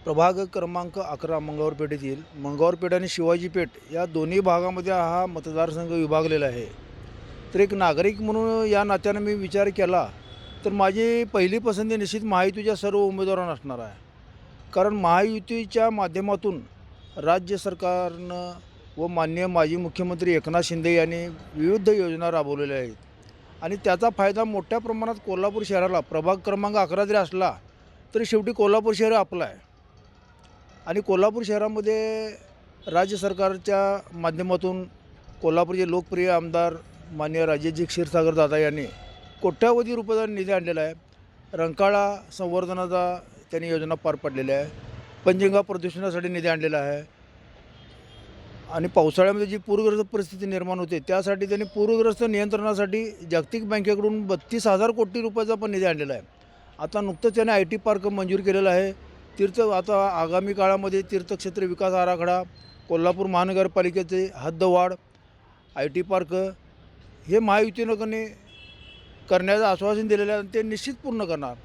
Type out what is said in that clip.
प्रभाग क्रमांक 11 मंगळवार पेठेतील मंगळवार पेठ आणि शिवाजी पेठ या दोन्ही भागामध्ये हा मतदारसंघ विभागलेला आहे. तर एक नागरिक म्हणून या नात्यानं मी विचार केला तर माझी पहिली पसंती निश्चित महायुतीच्या सर्व उमेदवारांना असणार आहे. कारण महायुतीच्या माध्यमातून राज्य सरकारनं व माननीय माजी मुख्यमंत्री एकनाथ शिंदे यांनी विविध योजना राबवलेल्या आहेत आणि त्याचा फायदा मोठ्या प्रमाणात कोल्हापूर शहराला प्रभाग क्रमांक 11 जरी असला तरी शेवटी कोल्हापूर शहर आपलं आहे. आणि कोल्हापूर शहरामध्ये राज्य सरकारच्या माध्यमातून कोल्हापूरचे लोकप्रिय आमदार माननीय राजेशजी क्षीरसागर दादा यांनी कोट्यावधी रुपयाचा निधी आणलेला आहे. रंकाळा संवर्धनाचा त्यांनी योजना पार पाडलेल्या आहे. पंचगंगा प्रदूषणासाठी निधी आणलेला आहे आणि पावसाळ्यामध्ये जी पूरग्रस्त परिस्थिती निर्माण होते त्यासाठी त्यांनी पूरग्रस्त नियंत्रणासाठी जागतिक बँकेकडून 32,000 कोटी रुपयाचा पण निधी आणलेला आहे. आता नुकतंच त्याने IT पार्क मंजूर केलेला आहे. आता आगामी काळामध्ये तीर्थक्षेत्र विकास आराखडा, कोल्हापूर महानगरपालिकेचे हद्दवाढ, IT पार्क हे महायुतीनं करण्याचं आश्वासन दिलेलं आहे आणि ते निश्चित पूर्ण करणार.